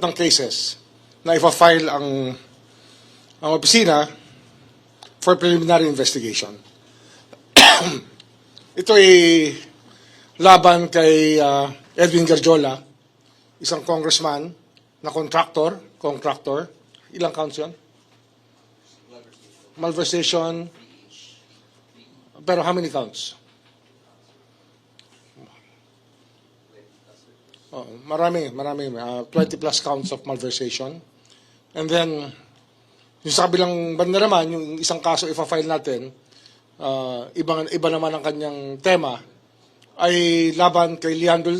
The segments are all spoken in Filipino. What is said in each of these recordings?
ng cases na ipa-file ang opisina for preliminary investigation. Ito ay laban kay Edwin Garjola, isang congressman na contractor. Ilang counts yun? Malversation. Pero how many counts? Oh, marami. 20 plus counts of malversation. And then, yung sa kabilang banda naman, yung isang kaso ipa-file natin, iba naman ang kanyang tema, ay laban kay Leandro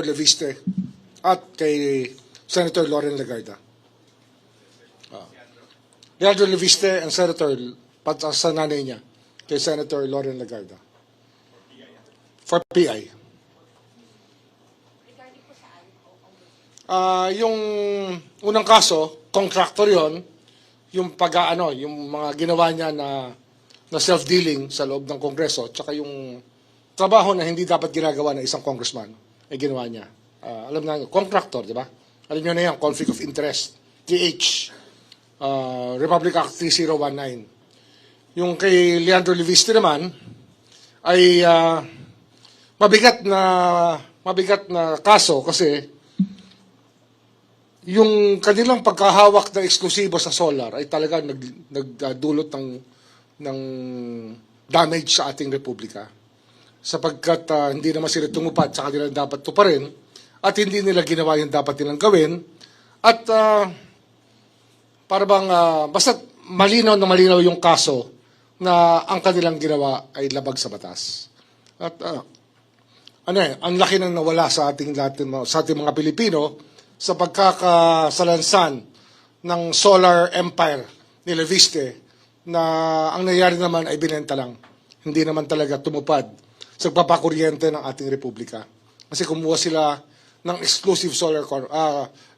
Leviste at kay Senator Loren Legarda. Leandro Leviste and Senator, sa nanay niya, kay Senator Loren Legarda. For PI. Yung unang kaso, contractor yon, yung yung mga ginawa niya na self-dealing sa loob ng Kongreso, tsaka yung trabaho na hindi dapat ginagawa ng isang congressman, ay ginawa niya. Alam na, contractor, di ba? Alam niyo na yan, conflict of interest, TH, Republic Act 3019. Yung kay Leandro Leviste naman, ay mabigat na kaso kasi yung kanilang pagkahawak na eksklusibo sa solar ay talaga nagdulot ng damage sa ating republika. Sapagkat hindi naman sila tumupad sa kanilang dapat tuparin at hindi nila ginawa yung dapat nilang gawin at para bang basta malinaw yung kaso na ang kanilang ginawa ay labag sa batas. At ang laki nang nawala sa ating mga Pilipino sa pagkakasalansan ng solar empire ni Leviste na ang nangyari naman ay binenta lang. Hindi naman talaga tumupad sa pagpapakuryente ng ating republika. Kasi kumuha sila ng exclusive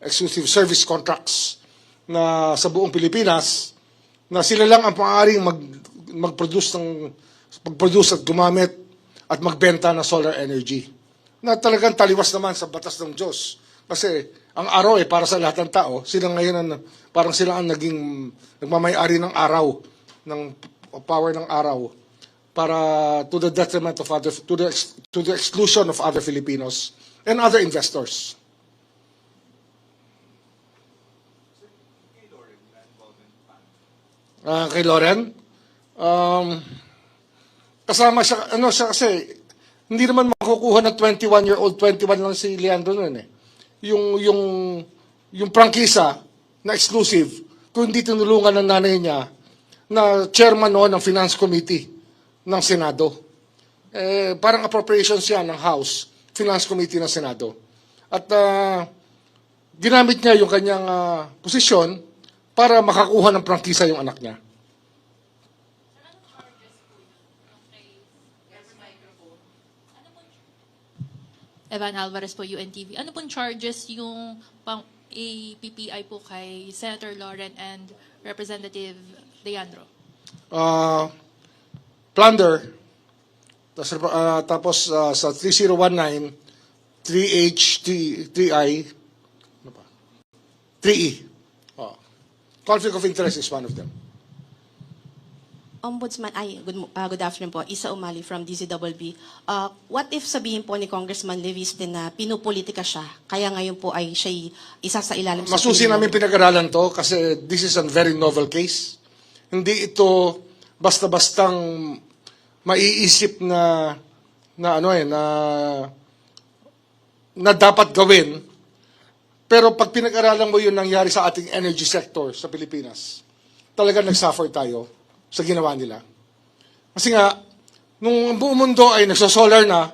exclusive service contracts na sa buong Pilipinas na sila lang ang maaaring mag-produce at gumamit at magbenta ng solar energy. Na talagang taliwas naman sa batas ng Diyos. Kasi ang araw para sa lahat ng tao, sila ngayon parang sila ang nagmamay-ari ng araw, ng power ng araw para to the detriment of to the exclusion of other Filipinos and other investors. Kay Loren, kasama siya kasi hindi naman makukuha ng 21-year-old, 21 lang si Leandro nun eh. Yung prangkisa na exclusive, kung hindi tinulungan ng nanay niya na chairman noon ng Finance Committee ng Senado. Parang appropriations yan ng House, Finance Committee ng Senado. At ginamit niya yung kanyang posisyon para makakuha ng prangkisa yung anak niya. Evan Alvarez po, UNTV. Ano pong charges yung PPI po kay Senator Loren and Representative Leandro? Plunder, tapos sa 3019, 3H, 3I, 3E. Conflict of interest is one of them. Ombudsman, good afternoon po. Isa Umali from DZWB. What if sabihin po ni Congressman Leviste na pinupolitika siya, kaya ngayon po ay siya isa sa ilalim sa... Masusi namin pinag-aralan to kasi this is a very novel case. Hindi ito basta-bastang maiisip na dapat gawin. Pero pag pinag-aralan mo yung nangyari sa ating energy sector sa Pilipinas, talaga nag-suffer tayo sa ginawa nila. Kasi nga, nung buong mundo ay nagsosolar na,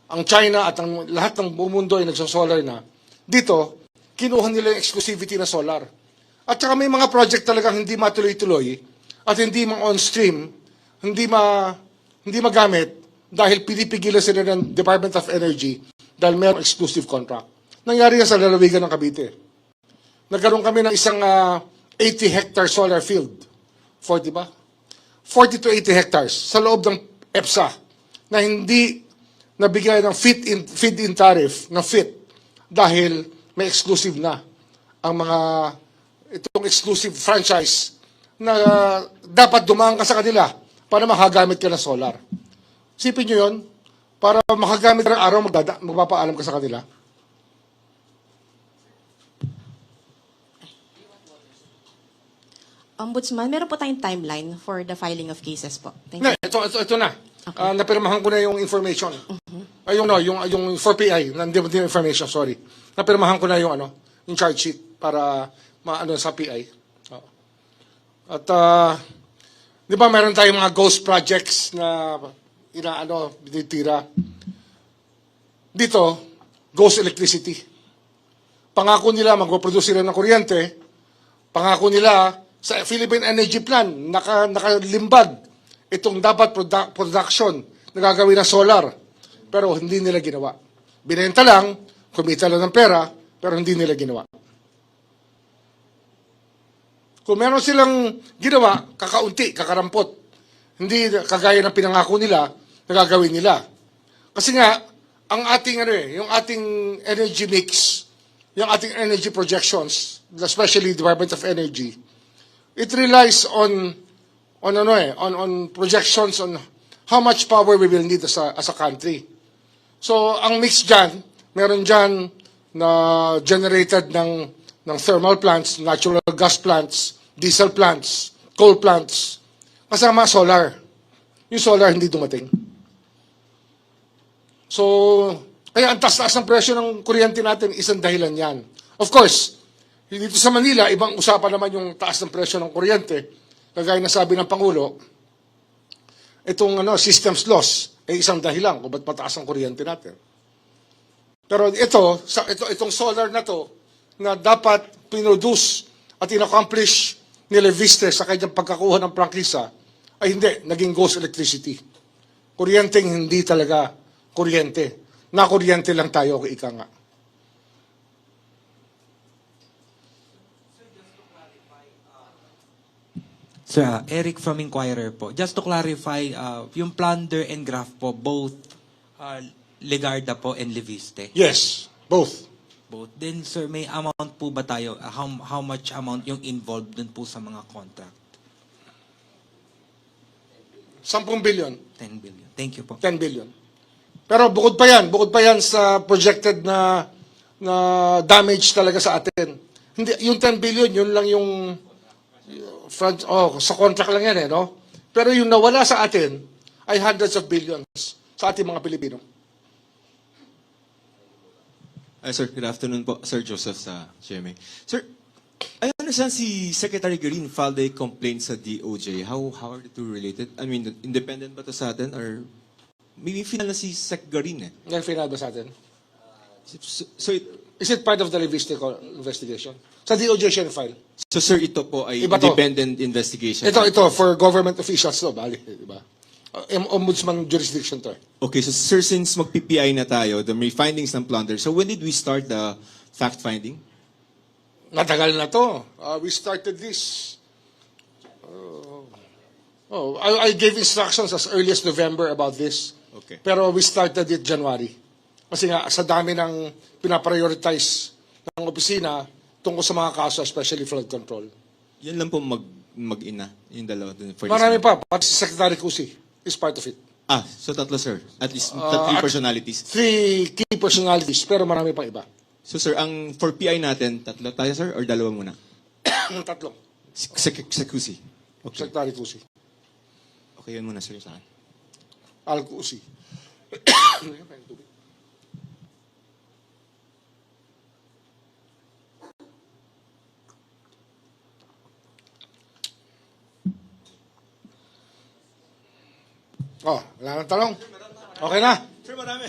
ang China at ang lahat ng buong mundo ay nagsosolar na, dito, kinuha nila yung exclusivity na solar. At saka may mga project talagang hindi matuloy-tuloy at hindi ma-on-stream, hindi magamit dahil pinipigilan sila ng Department of Energy dahil mayroong exclusive contract. Nangyari yan sa lalawigan ng Cavite. Nagkaroon kami ng isang 80-hectare solar field. 40 ba? 40 to 80 hectares sa loob ng EPSA na hindi nabigay ng feed-in tariff na fit dahil may exclusive na ang mga itong exclusive franchise na dapat dumaan ka sa kanila para makagamit ka ng solar. Sipin nyo yun, para makagamit ka ng araw, magpapaalam ka sa kanila. Ombudsman, meron po tayong timeline for the filing of cases po. Thank you. Ito na. Napirmahan ko na yung information. Ay, yung 4PI, hindi yung information, sorry. Napirmahan ko na yung yung charge sheet para maano sa PI. At di ba meron tayong mga ghost projects na binitira. Dito, ghost electricity. Pangako nila magpo-produce sila ng kuryente. Pangako nila sa Philippine Energy Plan, nakalimbag itong dapat production na gagawin ng solar. Pero hindi nila ginawa. Binenta lang, kumita lang ng pera, pero hindi nila ginawa. Kung meron silang ginawa, kakaunti, kakarampot. Hindi kagaya ng pinangako nila, na gagawin nila. Kasi nga, ang ating yung ating energy mix, yung ating energy projections, especially Department of Energy, it relies on projections on how much power we will need as a country. So, ang mix dyan, meron dyan na generated ng thermal plants, natural gas plants, diesel plants, coal plants, kasama solar. Yung solar hindi dumating. So, kaya ang taas-taas ng presyo ng kuryente natin, isang dahilan yan. Of course, dito sa Manila, ibang usapan naman yung taas ng presyo ng kuryente. Kagaya na sabi ng Pangulo, itong systems loss ay isang dahilan kung ba't mataas ang kuryente natin. Pero itong solar na to, na dapat pinroduce at in-accomplish ni Leviste sa kanyang pagkakuha ng prangkisa, ay hindi, naging ghost electricity. Kuryenteng hindi talaga kuryente. Nakuryente lang tayo, ika nga. Sir, Eric from Inquirer po. Just to clarify, yung plunder and graft po, both Legarda po and Leviste? Yes, both. Both. Then, sir, may amount po ba tayo? How much amount yung involved dun po sa mga contract? 10 billion. 10 billion. Thank you po. 10 billion. Pero bukod pa yan sa projected na damage talaga sa atin. Hindi, yung 10 billion, yun lang yung sa contract lang yan no? Pero yung nawala sa atin ay hundreds of billions sa ating mga Pilipino. Sir, good afternoon po. Sir Joseph sa GMA. Sir, I understand si Secretary Green filed a complaint sa DOJ. How are the two related? I mean, independent ba to sa atin or maybe final na si Sec Green eh? Yan final ba sa atin? So, Is it part of the Leviste investigation? Sa DOJ siya file. so sir, ito po ay Iba to. independent investigation. Ito for government officials to, bali, di ba? Ombudsman jurisdiction to. Okay, so sir, since mag-PPI na tayo, the may findings ng plunder, so when did we start the fact-finding? Matagal na to. We started this. I gave instructions as early as November about this. Okay. Pero we started it January. Kasi nga, sa dami ng pinaprioritize ng opisina tungkol sa mga kaso, especially flood control. Yan lang po mag-ina, yung dalawa. For this Marami one. pa, pati si Secretary Cusi is part of it. So tatlo sir. At least three personalities. 3 key personalities, pero marami pang iba. So sir, ang for PI natin, tatlo tayo sir or dalawa muna? Tatlong. Sa QC. Okay. Secretary Cusi. Okay, yun muna sir sa akin. Al Cusi. Wala nang talong. Okay na. Sir, marami.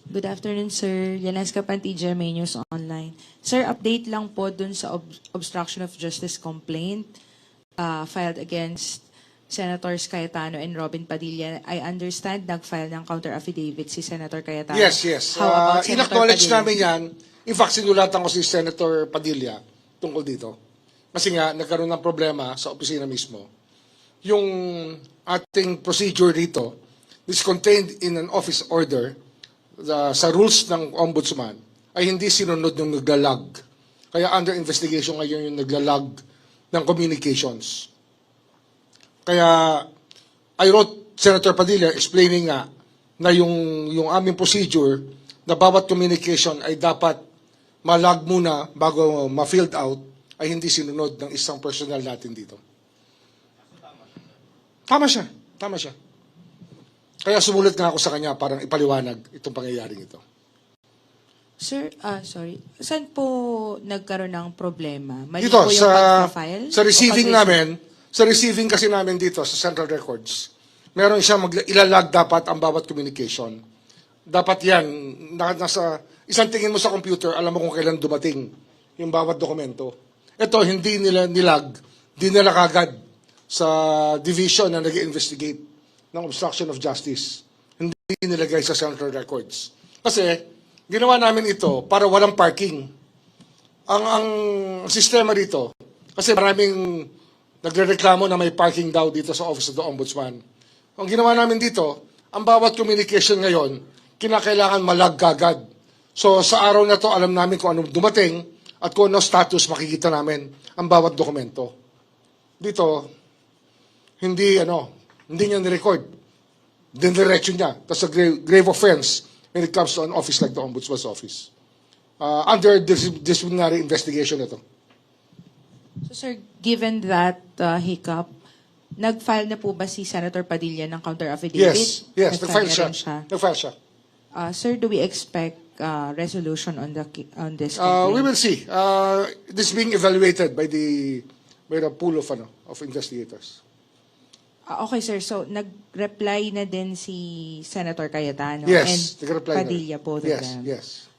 Good afternoon, Sir. Yaneska Panti, GMA News Online. Sir, update lang po dun sa obstruction of justice complaint filed against Senators Cayetano and Robin Padilla. I understand nag-file ng counter-affidavit si Senator Cayetano. Yes. How about Senator In-acknowledge Padilla? namin yan. In fact, sinulatan ko si Senator Padilla tungkol dito. Kasi nga, nagkaroon ng problema sa opisina mismo. yung ating procedure dito is contained in an office order sa rules ng ombudsman ay hindi sinunod ng naglalag. Kaya under investigation ngayon yung naglalag ng communications. Kaya I wrote Senator Padilla explaining nga na yung aming procedure na bawat communication ay dapat malag muna bago ma-filled out ay hindi sinunod ng isang personnel natin dito. Tama siya. Tama siya. Kaya sumulat nga ako sa kanya parang ipaliwanag itong pangyayaring ito. Sir, sorry. Saan po nagkaroon ng problema? Mali Dito, po yung sa pagka-file? receiving O pag- namin, sa receiving kasi namin dito sa Central Records, meron siya ilalag dapat ang bawat communication. Dapat yan, nasa isang tingin mo sa computer, alam mo kung kailan dumating yung bawat dokumento. Ito, hindi nila nilag, hindi nila kagad sa division na nag-investigate ng obstruction of justice. Hindi nilagay sa Central Records. Kasi, ginawa namin ito para walang parking. Ang sistema dito, kasi maraming nagrereklamo na may parking daw dito sa Office of the Ombudsman. Ang ginawa namin dito, ang bawat communication ngayon, kinakailangan malag kagad. So sa araw na to, alam namin kung anong dumating at kung ano status makikita namin ang bawat dokumento. Dito, hindi niya nirecord. Diniretso niya. That's a grave offense when it comes to an office like the Ombudsman's Office. Under disciplinary investigation ito. So, sir, given that hiccup, nag-file na po ba si Senator Padilla ng counter-affidavit? Yes, nag-file siya. na rin siya. Nag-file siya. Sir, do we expect resolution on this We complaint? will see. This is being evaluated by the pool of investigators. Okay, sir. So, nag-reply na din si Senator Cayetano Yes, and nag-reply na. Padilla, both of Yes, them. yes.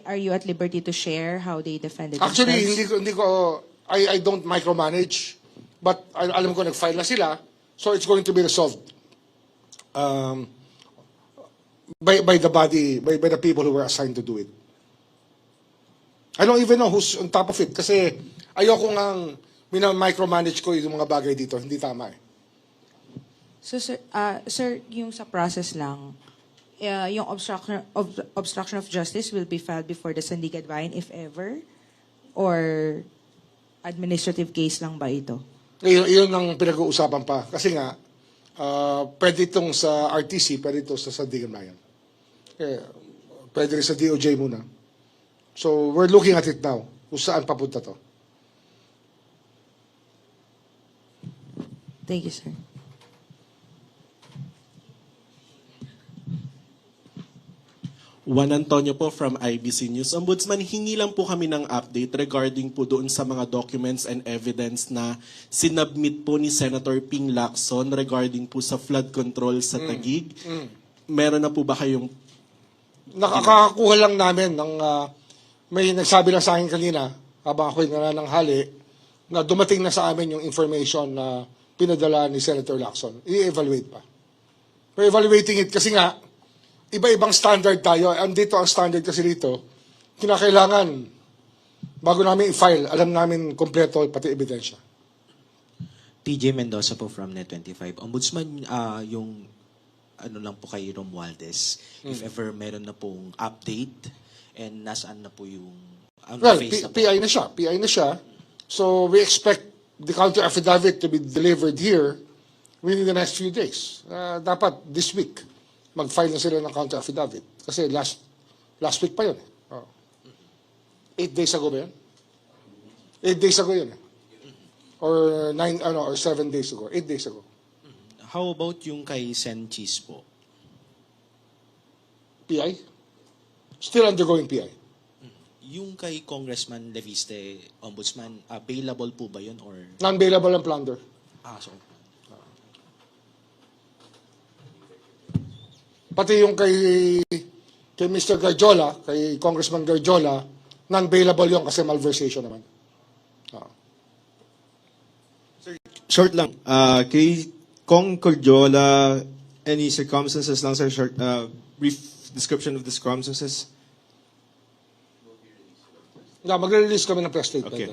Are you at liberty to share how they defended Actually, themselves? I don't micromanage, but alam ko nag-file na sila, so it's going to be resolved by the people who were assigned to do it. I don't even know who's on top of it kasi ayoko ngang micromanage ko yung mga bagay dito, hindi tama eh. So, sir, yung sa process lang, yung obstruction of justice will be filed before the Sandiganbayan if ever? Or administrative case lang ba ito? Iyon ang pinag-uusapan pa. Kasi nga, pwede itong sa RTC, pwede ito sa Sandiganbayan. Pwede rin sa DOJ muna. So, we're looking at it now, kung saan papunta to. Thank you, sir. Juan Antonio po from IBC News. Ombudsman, hingi lang po kami ng update regarding po doon sa mga documents and evidence na sinubmit po ni Senator Ping Lacson regarding po sa flood control sa Taguig. Meron na po ba kayong... Nakakakuha lang namin ng... may nagsabi lang sa akin kanina, habang ako'y nanananghali, na dumating na sa amin yung information na pinadala ni Senator Lacson. I-evaluate pa. We're evaluating it kasi nga, iba-ibang standard tayo. Andito ang standard kasi dito, kinakailangan, bago namin i-file, alam namin kompleto pati ebidensya. TJ Mendoza po from Net25. Ombudsman, yung ano lang po kay Romualdez, if ever meron na pong update and nasaan na po yung Well, face na po. PI na siya. PI na siya. So we expect the counter affidavit to be delivered here within the next few days. Dapat this week, mag-file na sila ng counter affidavit. Kasi last week pa yun. 8 days ago ba yun? 8 days ago yun. Or 7 days ago. 8 days ago. How about yung kay Sen Cheese po? PI? Still undergoing PI. Yung kay Congressman Leviste, Ombudsman, available po ba yun or... Non-bailable ang plunder. So, Pati yung kay Mr. Garjola, kay Congressman Garjola, non-bailable yun kasi malversation naman. Short lang. Kay Kong Cordiola, any circumstances lang, sir? Short, brief description of the circumstances? Magre-release kami ng press statement. Okay.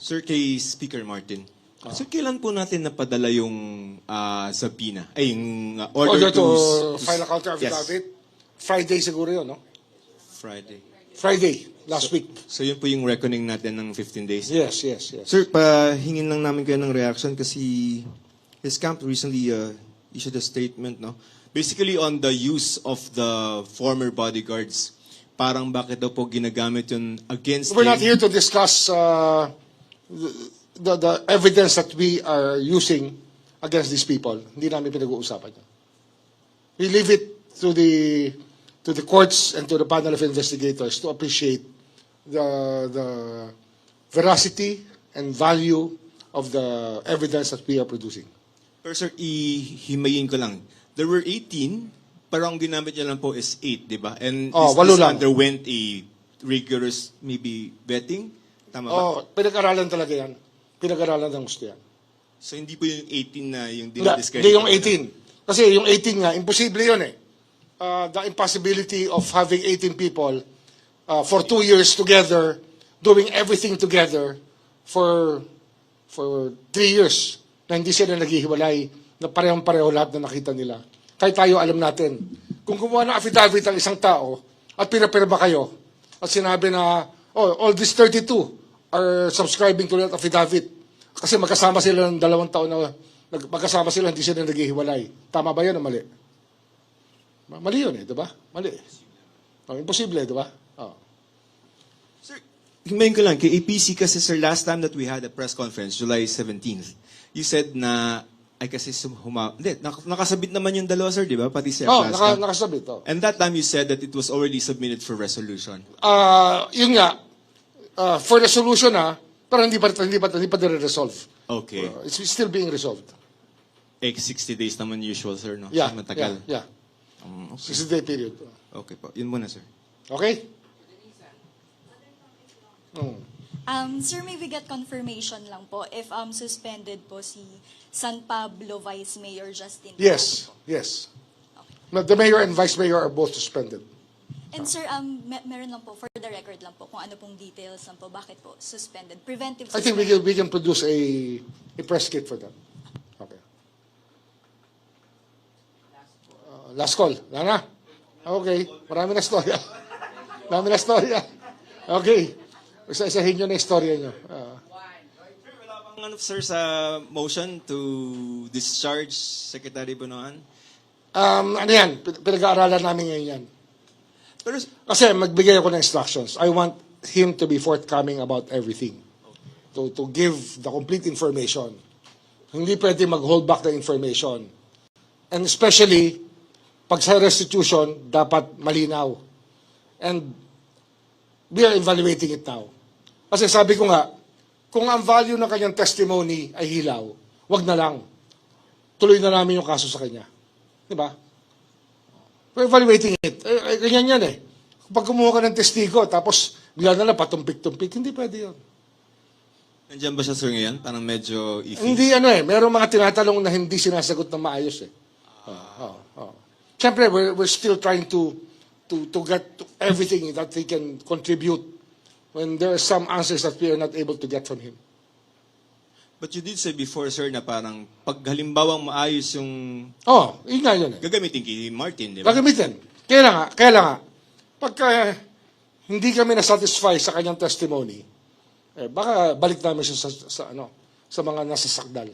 Sir, kay Speaker Martin. So, kailan po natin napadala yung subpoena? Ay, yung order, Order to s- file a counter Yes. affidavit. Friday siguro yun, no? Friday. Friday, last week. So, yun po yung reckoning natin ng 15 days. Yes. Sir, pahingin lang namin kayo ng reaction kasi his camp recently issued a statement, no? Basically on the use of the former bodyguards. Parang bakit daw po ginagamit yun against We're him. not here to discuss the evidence that we are using against these people. Hindi namin pinag-uusapan yun. We leave it to the courts and to the panel of investigators to appreciate the veracity and value of the evidence that we are producing. Pero sir, ihimayin ko lang. There were 18, pero ang ginamit niya lang po is 8, di ba? And Walo this lang. underwent a rigorous, maybe, vetting? Tama ba? Pinag-aralan talaga yan. Pinag-aralan ng gusto yan. So hindi po yung 18 na yung Hindi dinidiscredit. yung 18. Kasi yung 18 nga, imposible yun eh. The impossibility of having 18 people for 2 years together, doing everything together for 3 years, na hindi sila naghihiwalay, na parehong-pareho lahat na nakita nila. Kahit tayo alam natin, kung gumawa ng affidavit ang isang tao, at pinapirma kayo, at sinabi na, all these 32 are subscribing to that affidavit, kasi magkasama sila ng 2 taon na, magkasama sila, hindi sila naghihiwalay. Tama ba yun o mali? Mali yun eh, di ba? Mali. Imposible, di ba? Sir, himayin ko lang, kay APC kasi sir, last time that we had a press conference, July 17th, you said na, ay kasi hindi, nakasabit naman yung dalawa sir, di ba? Pati si Aplaska. Nakasabit. And that time you said that it was already submitted for resolution. Yun nga, for resolution pero hindi pa nire-resolve. Okay. It's still being resolved. 60 days naman usual, sir, no? Yeah, Matagal. yeah. Okay. 60-day period. Okay po. Yun muna, sir. Okay? Sir, may we get confirmation lang po if suspended po si San Pablo Vice Mayor Justin. Yes. The mayor and vice mayor are both suspended. And sir, meron lang po, for the record lang po, kung ano pong details lang po, bakit po suspended? Preventive I think suspension. we can produce a press kit for that. Okay. Last call. Wala na? Okay. Marami na storya. Okay. Isa-isahin nyo na yung storya nyo. Wala bang ano, sir, sa motion to discharge Secretary Bonoan? Ano yan? Pinag-aaralan namin ngayon yan. Pero, Kasi magbigay ako ng instructions. I want him to be forthcoming about everything. To give the complete information. Hindi pwede mag-hold back the information. And especially, pag sa restitution, dapat malinaw. And we are evaluating it now. Kasi sabi ko nga, kung ang value ng kanyang testimony ay hilaw, wag na lang. Tuloy na namin yung kaso sa kanya. Di ba? We're evaluating it. Ganyan yan eh. Kapag kumuha ka ng testigo, tapos bigla na lang patumpik-tumpik, hindi pwede yun. nandiyan ba siya, sir, ngayon? Parang medyo iffy. Hindi merong mga tinatanong na hindi sinasagot ng maayos eh. Siyempre, we're still trying to get to everything that he can contribute when there are some answers that we are not able to get from him. But you did say before, sir, na parang pag halimbawang maayos yung Yun nga yun eh. gagamitin kay Martin, di ba? Gagamitin. Kaya nga, pagka hindi kami na-satisfy sa kanyang testimony, baka balik namin siya sa mga nasa sakdal.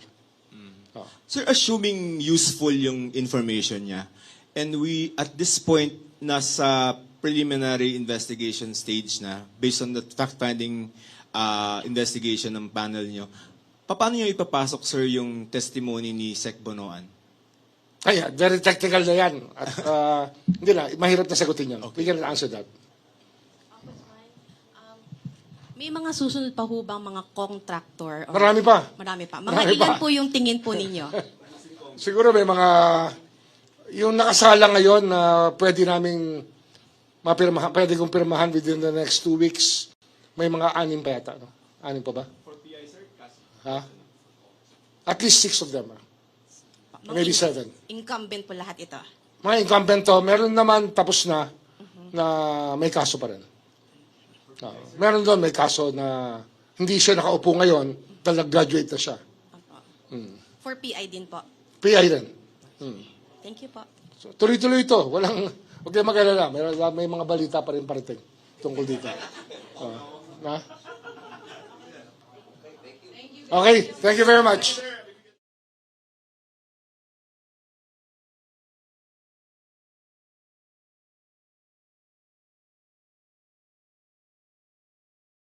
Sir, assuming useful yung information niya, and we, at this point, nasa preliminary investigation stage na, based on the fact-finding investigation ng panel niyo, paano niyo ipapasok, sir, yung testimony ni Sec Bonoan? Very technical na yan. At hindi na, mahirap na sagutin yan. We can answer that. May mga susunod pa ho bang mga contractor? Marami pa. Marami pa. Mga Marami ilan pa. po yung tingin po ninyo? Siguro may mga, yung nakasala ngayon na pwede naming mapirmahan, pwede kong pirmahan within the next 2 weeks. May mga 6 pa yata. No? 6 pa ba? For PI, sir? At least 6 of them. Maybe 7. Incumbent po lahat ito. Mga incumbent to, meron naman tapos na may kaso pa rin. Meron doon may kaso na hindi siya nakaupo ngayon dahil nag-graduate na siya. For PI din po. PI rin. Thank you po. So, tuloy-tuloy ito. Huwag kayo mag-alala. May mga balita pa rin parating tungkol dito. Na? Okay, thank you very much.